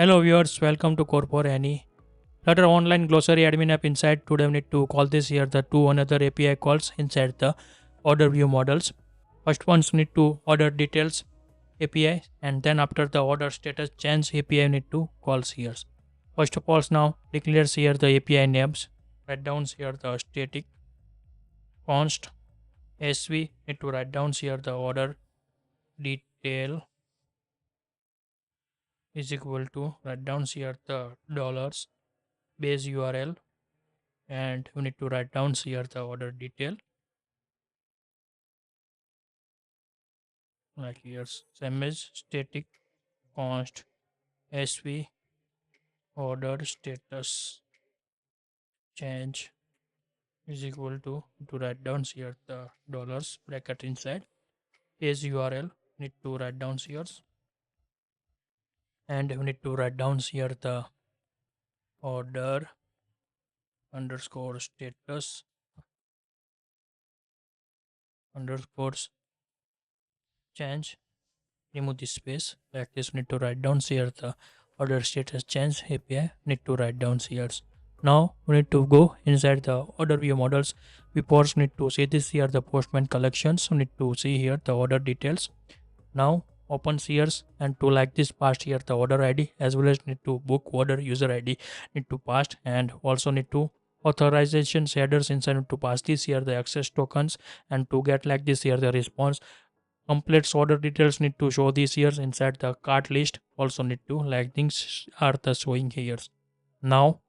Hello viewers, welcome to Corpor Any. Flutter online glossary admin app inside. Today we need to call this here the two another API calls inside the order view models. First ones need to order details API, and then after the order status change API need to calls here. First of all, now declares here the API names. Write down here the static const sv need to write down here the order detail is equal to write down here the dollars base URL, and we need to write down here the order detail like here's same as static const sv order status change is equal to write down here the dollars bracket inside is URL need to write down here, and we need to write down here the order underscore status underscores change, remove this space like this. Need to write down here the order status change API need to write down here. Now we need to go inside the order view models. We first need to see this here the postman collections. We need to see here the order details. Now open here and to like this past here the order ID as well as need to book order user ID need to pass, and also need to authorization shaders inside need to pass this here the access tokens, and to get like this here the response complete order details need to show these here inside the cart list. Also need to like things are the showing here. Now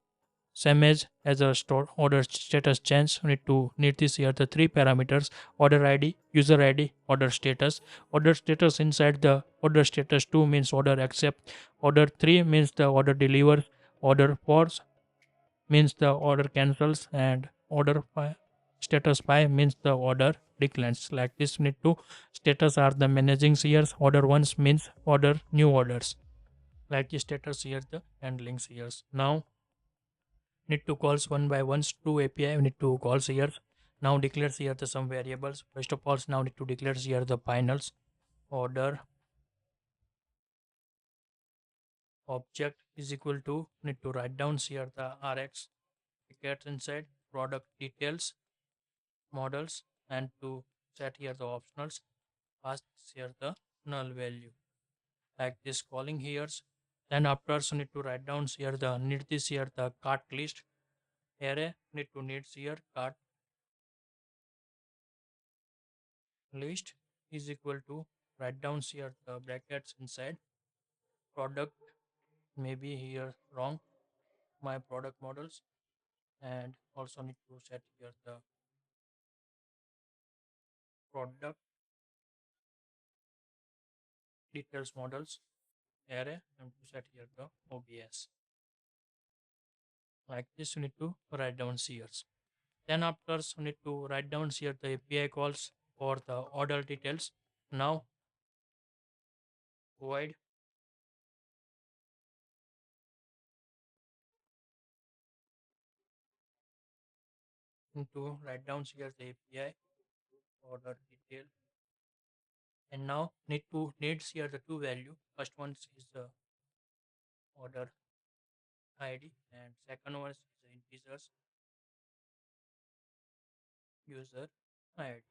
same as a store order status change, we need this here the three parameters: order ID, user ID, order status. Order status inside the order status 2 means order accept, order 3 means the order delivers, order 4 means the order cancels, and order 5 status 5 means the order declines. Like this need to status are the managing here. Order ones means order new orders. Like the status here the handling here. Now need to calls one by ones to API. We need to calls here. Now declares here the some variables. First of all, now need to declare here the finals order object is equal to need to write down here the RX get inside product details models, and to set here the optionals pass here the null value like this calling here. Then after so need to write down here the need this here the cart list array need to needs here cart list is equal to write down here the brackets inside product, maybe here wrong my product models, and also need to set here the product details models array, and to set here the OBS like this. You need to write down here. Then after you need to write down here the API calls for the order details. Now void into write down here the API order detail, and now needs here the two value. First one is the order ID, and second one is the integers user ID.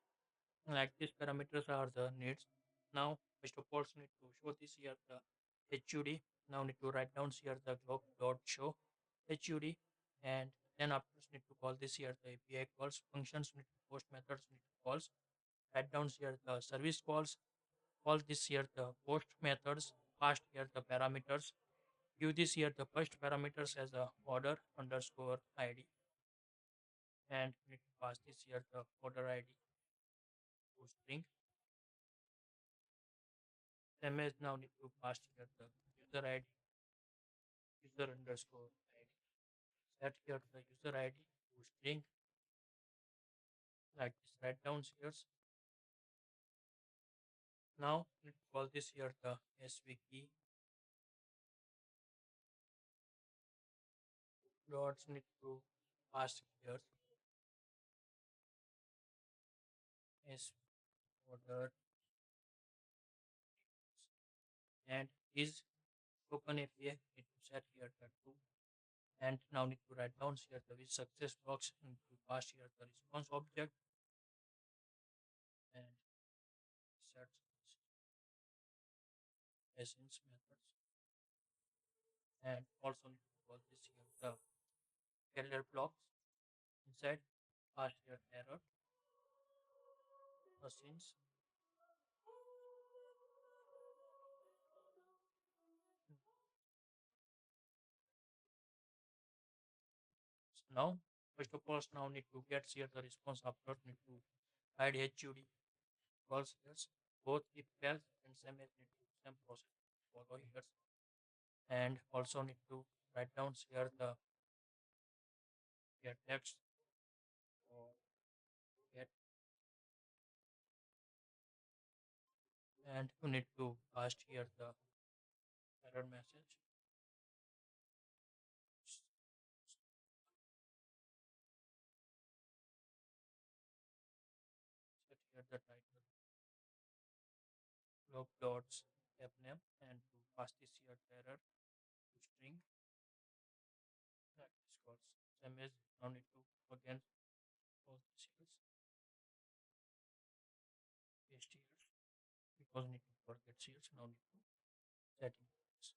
Like these parameters are the needs. Now first of all need to show this here the HUD. Now need to write down here the globe dot show HUD, and then after need to call this here the API calls functions need to post methods need to calls write down here the service calls call this here the post methods pass here the parameters, give this here the first parameters as a order underscore ID, and need to pass this here the order ID to string. Same as now need to pass here the user ID user underscore ID, set here the user ID to string like this write down here. Now let's call this here the sv key dots need to pass here s order and is open API, need to set here the true, and now need to write down here the with success box, need to pass here the response object and set essence methods, and also need to call this here the failure blocks inside pass here error machines. Now, first of all, now need to get here the response after need to add HUD calls here. Both if else and same as need to same process follow here, and also need to write down here the get text or get, and you need to pass here the error message. Set here the title log dots app name and to pass this here the error to string that is called same as now need to again all this here paste here because need to forget here now need to setting this.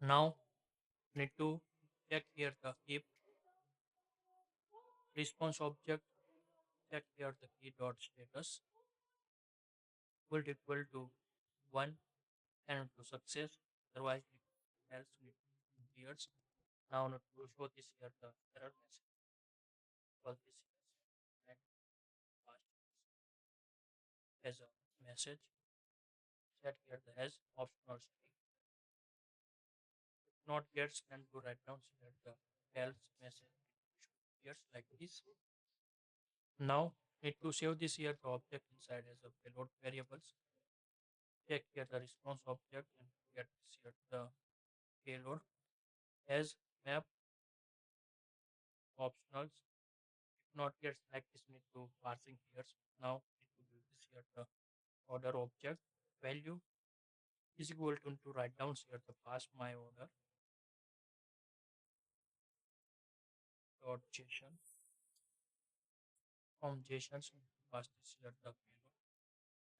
Now need to check here the if response object, check here the key dot status equal to 1 and to success, otherwise else need appears. Now not to show this here the error message because this is and past as a message set here the as optional string. If not gets then to write down here the else message appears like this. Now need to save this here the object inside as a payload variables. Check here the response object and get this here the payload as map optionals. If not gets like this need to parsing here. Now need to do this here the order object value is equal to write down here the pass my order dot JSON from JSON pass this here the payload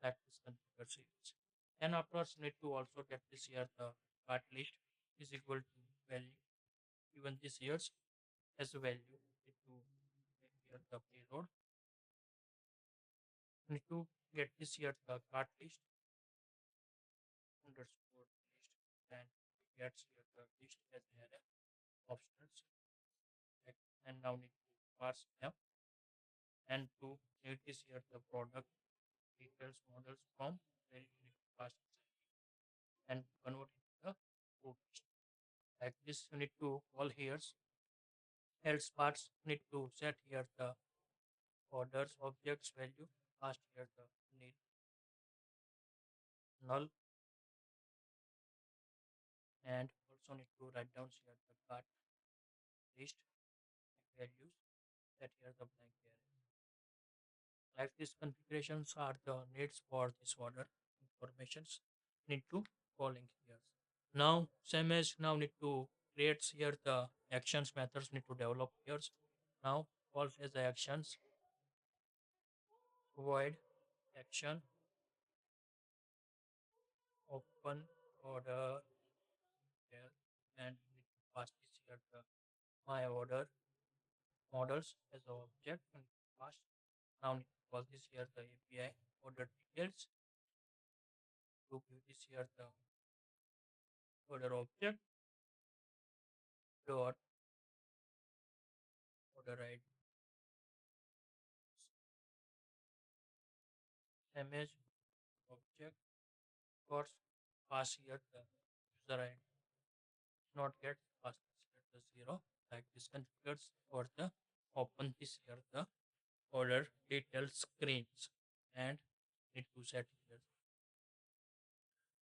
that is configure series. And afterwards need to also get this here the cart list is equal to value even this years as a value need to get here the payload need to get this here the cart list underscore list and gets here the list as array options and now need to parse them and to need this here the product details models from very fast and convert it to the code list. Like this you need to call here else parts need to set here the orders objects value past here the nil null and also need to write down here the cart list values set here the blank array. Like these configurations are the needs for this order informations need to calling here. Now same as now need to create here the actions methods need to develop here. Now calls as the actions void action open order here and need to pass this here the my order models as the object and pass. Now need to call this here the API order details to give this here the order object dot order ID image object for pass here the user ID not get pass this here the 0 like this configures for the open this here the order details screens and need to set here.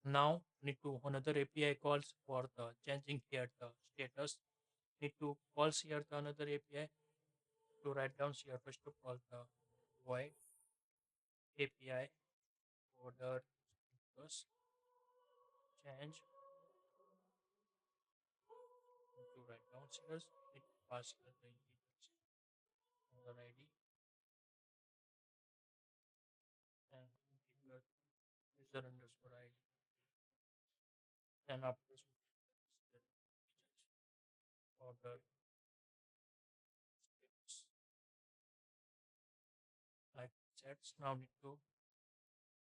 Now need to another API calls for the changing here the status need to calls here the another API to write down here first of all the void API order status change downstairs, need to pass here the integers on the ID and integer user underscore ID. Then after this, order status like sets. Now need to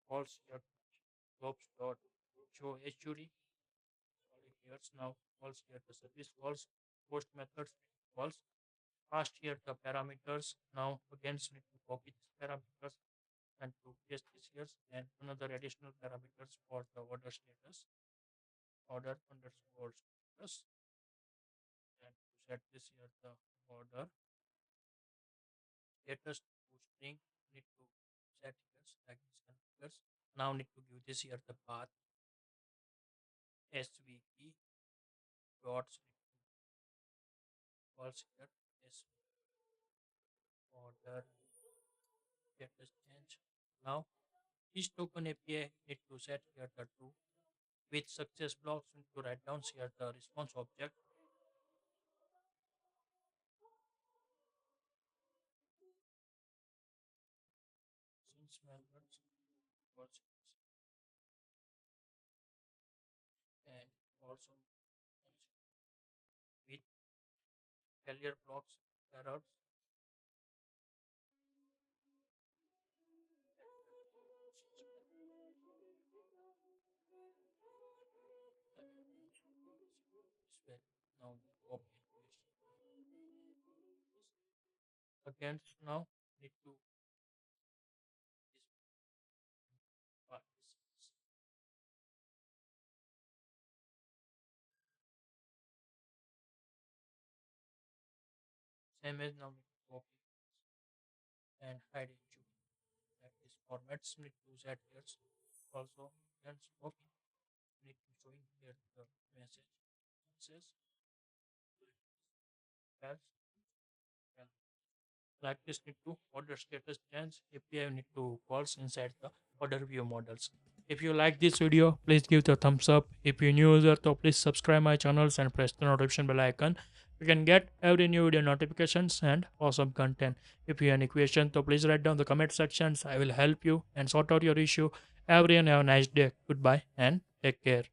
calls here jobs dot show HUD. Sorry, here's now calls here the service calls post methods calls past here the parameters. Now again need to copy these parameters and to paste this here and another additional parameters for the order status order underscore status and to set this here the order status to string need to set here like this configures. Now need to give this here the path svp dots calls here is order status change. Now each token API need to set here the true with success blocks need to write down here the response object since methods was and also with failure blocks errors is where now copy again now need to this part is same as now need to copy and hide into like this formats need to set here also and copy need to showing here the message says else like this need to order status change API need to calls inside the order view models. If you like this video, please give the thumbs up. If you're new user, so please subscribe my channels and press the notification bell icon. You can get every new video notifications and awesome content. If you have any questions, so please write down the comment sections. I will help you and sort out your issue. Everyone have a nice day. Goodbye and take care.